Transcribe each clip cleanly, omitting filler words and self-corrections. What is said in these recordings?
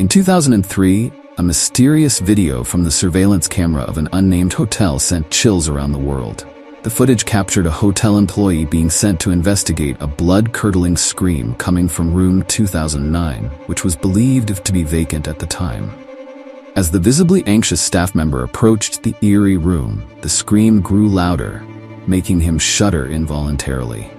In 2003, a mysterious video from the surveillance camera of an unnamed hotel sent chills around the world. The footage captured a hotel employee being sent to investigate a blood-curdling scream coming from room 2009, which was believed to be vacant at the time. As the visibly anxious staff member approached the eerie room, the scream grew louder, making him shudder involuntarily.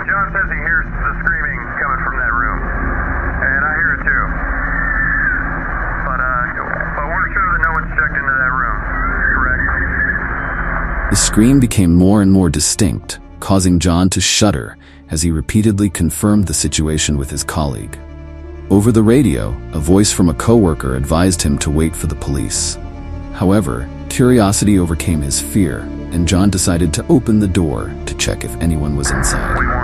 John says he hears the screaming coming from that room, and I hear it too. But we're sure that no one's checked into that room, correct? The scream became more and more distinct, causing John to shudder as he repeatedly confirmed the situation with his colleague. Over the radio, a voice from a coworker advised him to wait for the police. However, curiosity overcame his fear, and John decided to open the door to check if anyone was inside.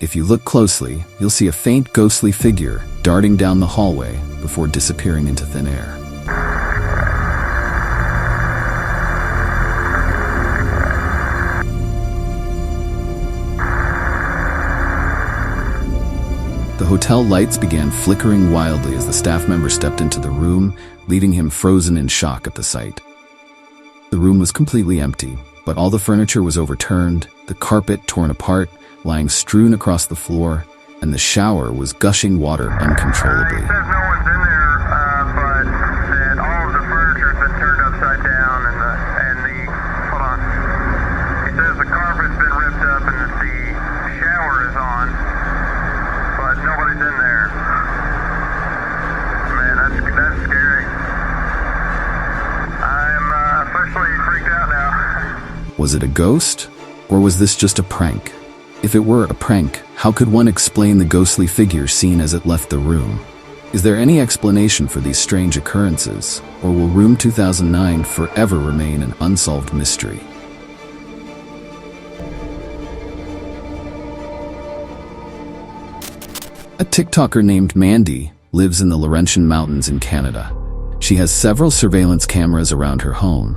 If you look closely, you'll see a faint ghostly figure darting down the hallway before disappearing into thin air. The hotel lights began flickering wildly as the staff member stepped into the room, leaving him frozen in shock at the sight. The room was completely empty, but all the furniture was overturned, the carpet torn apart, lying strewn across the floor, and the shower was gushing water uncontrollably. He says no one's in there, but that all of the furniture's been turned upside down, hold on. He says the carpet's been ripped up and that the shower is on, but nobody's in there. Man, that's scary. I'm officially freaked out now. Was it a ghost, or was this just a prank? If it were a prank, how could one explain the ghostly figure seen as it left the room? Is there any explanation for these strange occurrences, or will room 2009 forever remain an unsolved mystery? A TikToker named Mandy lives in the Laurentian Mountains in Canada. She has several surveillance cameras around her home,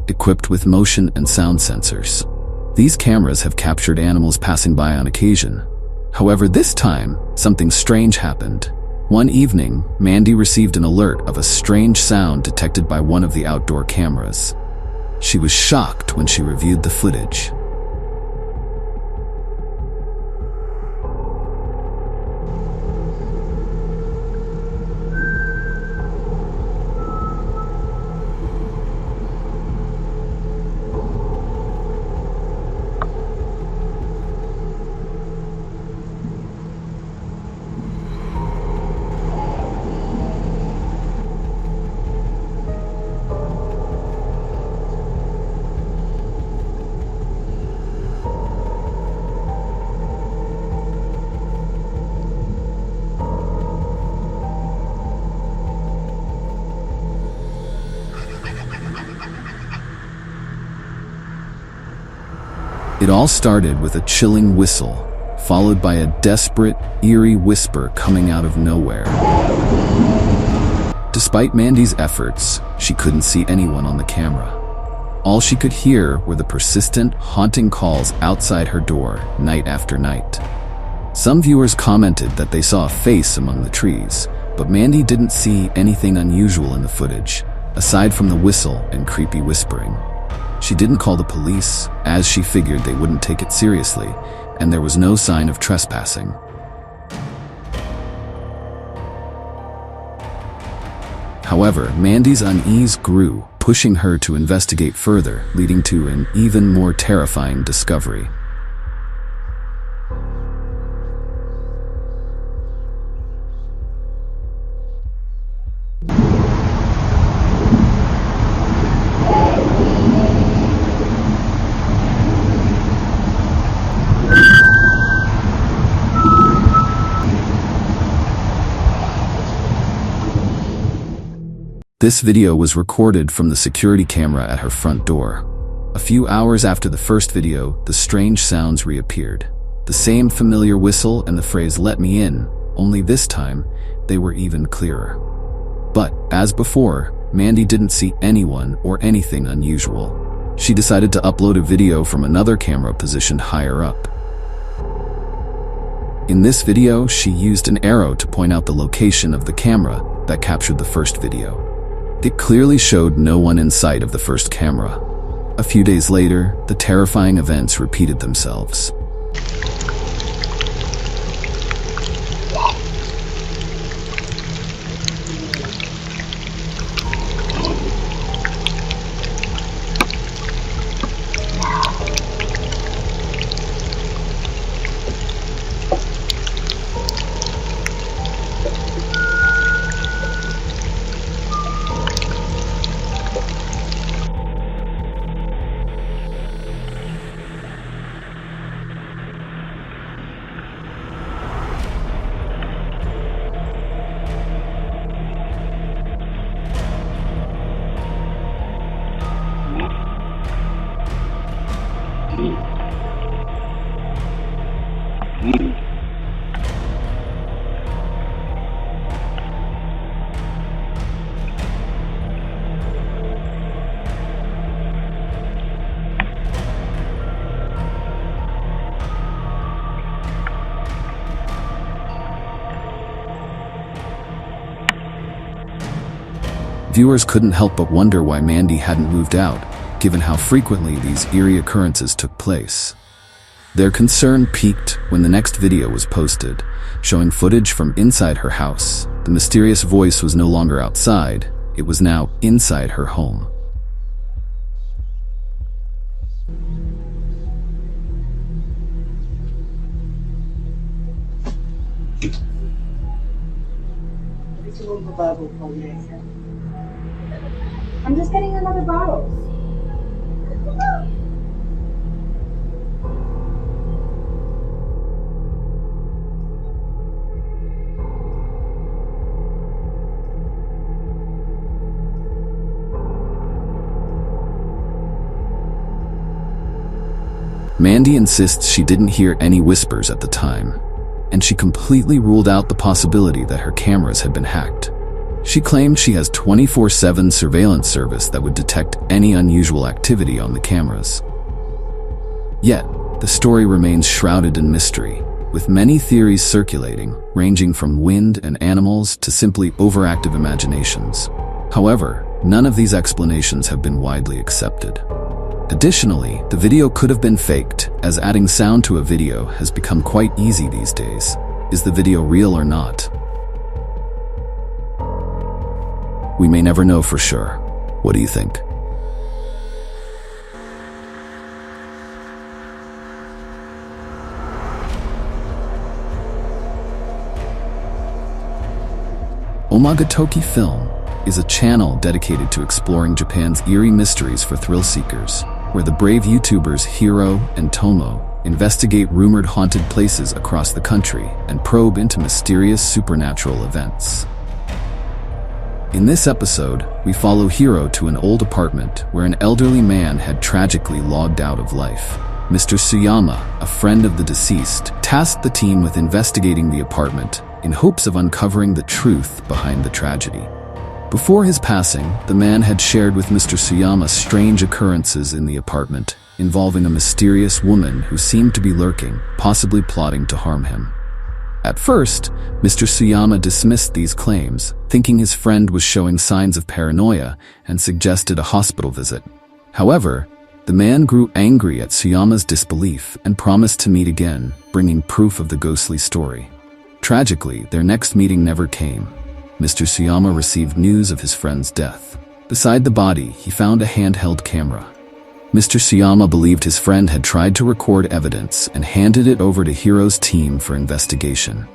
equipped with motion and sound sensors. These cameras have captured animals passing by on occasion. However, this time, something strange happened. One evening, Mandy received an alert of a strange sound detected by one of the outdoor cameras. She was shocked when she reviewed the footage. It all started with a chilling whistle, followed by a desperate, eerie whisper coming out of nowhere. Despite Mandy's efforts, she couldn't see anyone on the camera. All she could hear were the persistent, haunting calls outside her door, night after night. Some viewers commented that they saw a face among the trees, but Mandy didn't see anything unusual in the footage, aside from the whistle and creepy whispering. She didn't call the police, as she figured they wouldn't take it seriously, and there was no sign of trespassing. However, Mandy's unease grew, pushing her to investigate further, leading to an even more terrifying discovery. This video was recorded from the security camera at her front door. A few hours after the first video, the strange sounds reappeared. The same familiar whistle and the phrase "let me in," only this time, they were even clearer. But, as before, Mandy didn't see anyone or anything unusual. She decided to upload a video from another camera positioned higher up. In this video, she used an arrow to point out the location of the camera that captured the first video. It clearly showed no one in sight of the first camera. A few days later, the terrifying events repeated themselves. Viewers couldn't help but wonder why Mandy hadn't moved out, given how frequently these eerie occurrences took place. Their concern peaked when the next video was posted, showing footage from inside her house. The mysterious voice was no longer outside, it was now inside her home. I'm just getting another bottle. Mandy insists she didn't hear any whispers at the time, and she completely ruled out the possibility that her cameras had been hacked. She claimed she has 24/7 surveillance service that would detect any unusual activity on the cameras. Yet, the story remains shrouded in mystery, with many theories circulating, ranging from wind and animals to simply overactive imaginations. However, none of these explanations have been widely accepted. Additionally, the video could have been faked, as adding sound to a video has become quite easy these days. Is the video real or not? We may never know for sure. What do you think? Omagatoki Film is a channel dedicated to exploring Japan's eerie mysteries for thrill seekers, where the brave YouTubers Hiro and Tomo investigate rumored haunted places across the country and probe into mysterious supernatural events. In this episode, we follow Hiro to an old apartment where an elderly man had tragically logged out of life. Mr. Suyama, a friend of the deceased, tasked the team with investigating the apartment in hopes of uncovering the truth behind the tragedy. Before his passing, the man had shared with Mr. Suyama strange occurrences in the apartment, involving a mysterious woman who seemed to be lurking, possibly plotting to harm him. At first, Mr. Suyama dismissed these claims, thinking his friend was showing signs of paranoia and suggested a hospital visit. However, the man grew angry at Suyama's disbelief and promised to meet again, bringing proof of the ghostly story. Tragically, their next meeting never came. Mr. Suyama received news of his friend's death. The Beside the body, he found a handheld camera. Mr. Suyama believed his friend had tried to record evidence and handed it over to Hiro's team for investigation.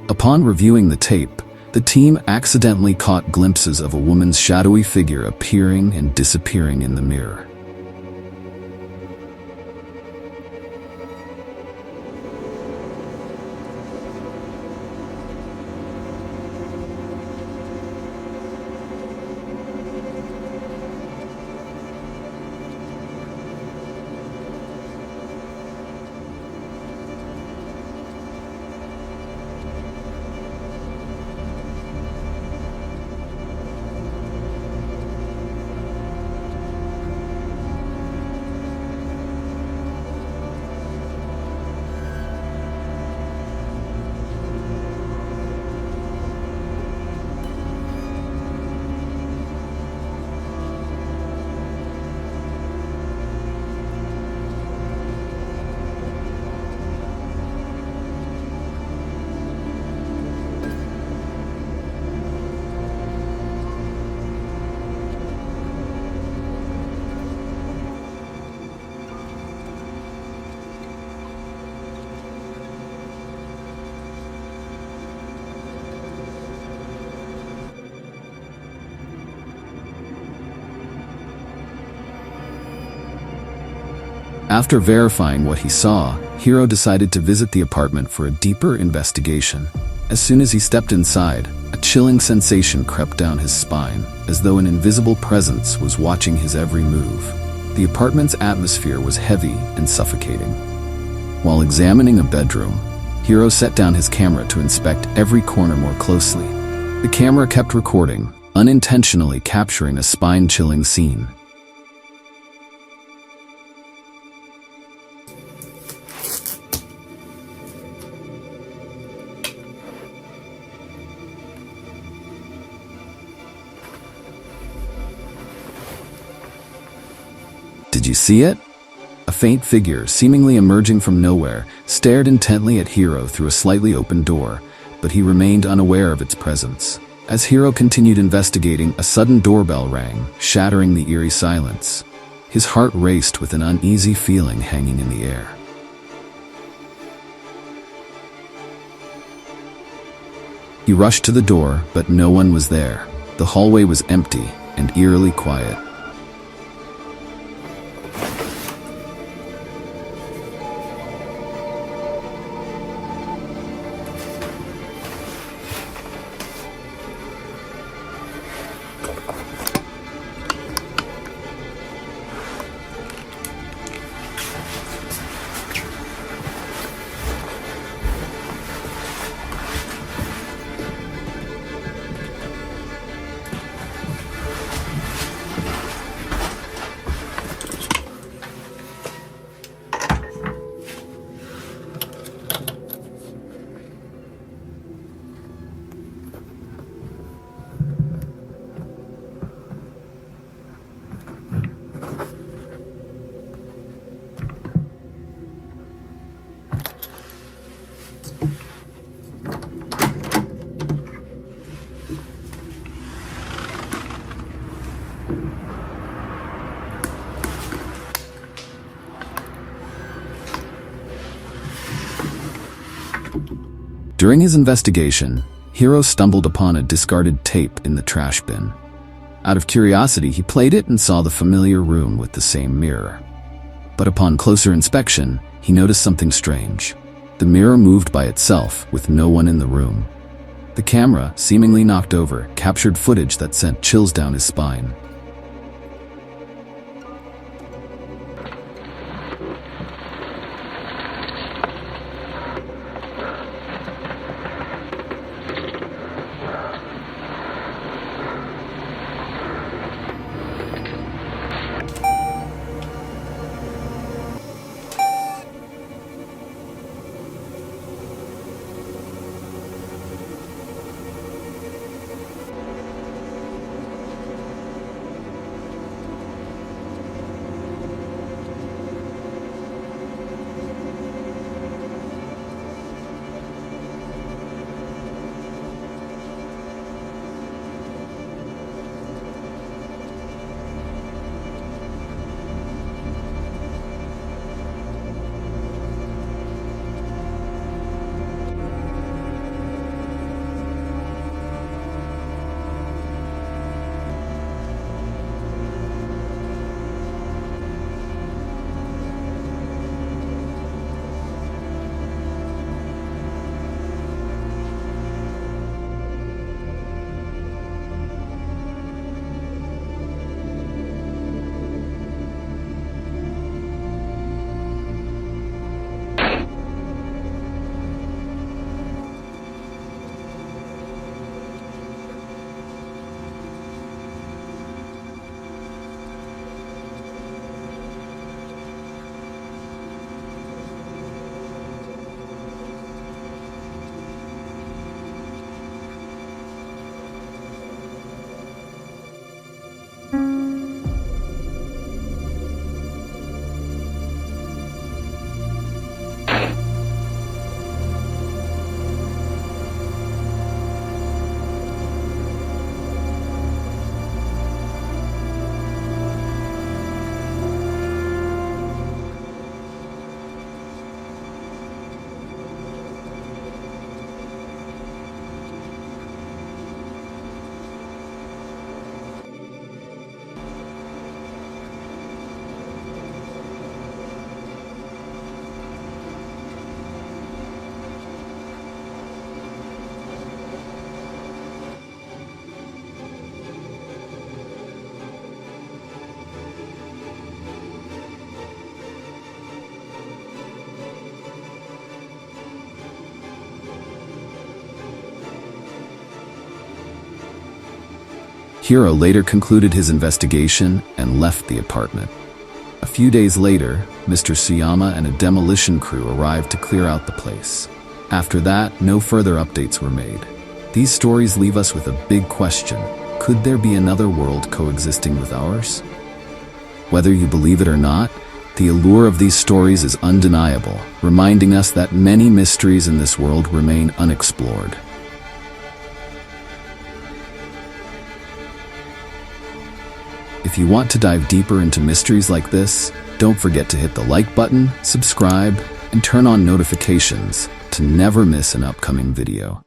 Upon reviewing the tape, the team accidentally caught glimpses of a woman's shadowy figure appearing and disappearing in the mirror. After verifying what he saw, Hiro decided to visit the apartment for a deeper investigation. As soon as he stepped inside, a chilling sensation crept down his spine, as though an invisible presence was watching his every move. The apartment's atmosphere was heavy and suffocating. While examining a bedroom, Hiro set down his camera to inspect every corner more closely. The camera kept recording, unintentionally capturing a spine-chilling scene. Did you see it? A faint figure, seemingly emerging from nowhere, stared intently at Hiro through a slightly open door, but he remained unaware of its presence. As Hiro continued investigating, a sudden doorbell rang, shattering the eerie silence. His heart raced with an uneasy feeling hanging in the air. He rushed to the door, but no one was there. The hallway was empty and eerily quiet. During his investigation, Hiro stumbled upon a discarded tape in the trash bin. Out of curiosity, he played it and saw the familiar room with the same mirror. But upon closer inspection, he noticed something strange. The mirror moved by itself, with no one in the room. The camera, seemingly knocked over, captured footage that sent chills down his spine. Hiro later concluded his investigation and left the apartment. A few days later, Mr. Suyama and a demolition crew arrived to clear out the place. After that, no further updates were made. These stories leave us with a big question. Could there be another world coexisting with ours? Whether you believe it or not, the allure of these stories is undeniable, reminding us that many mysteries in this world remain unexplored. If you want to dive deeper into mysteries like this, don't forget to hit the like button, subscribe, and turn on notifications to never miss an upcoming video.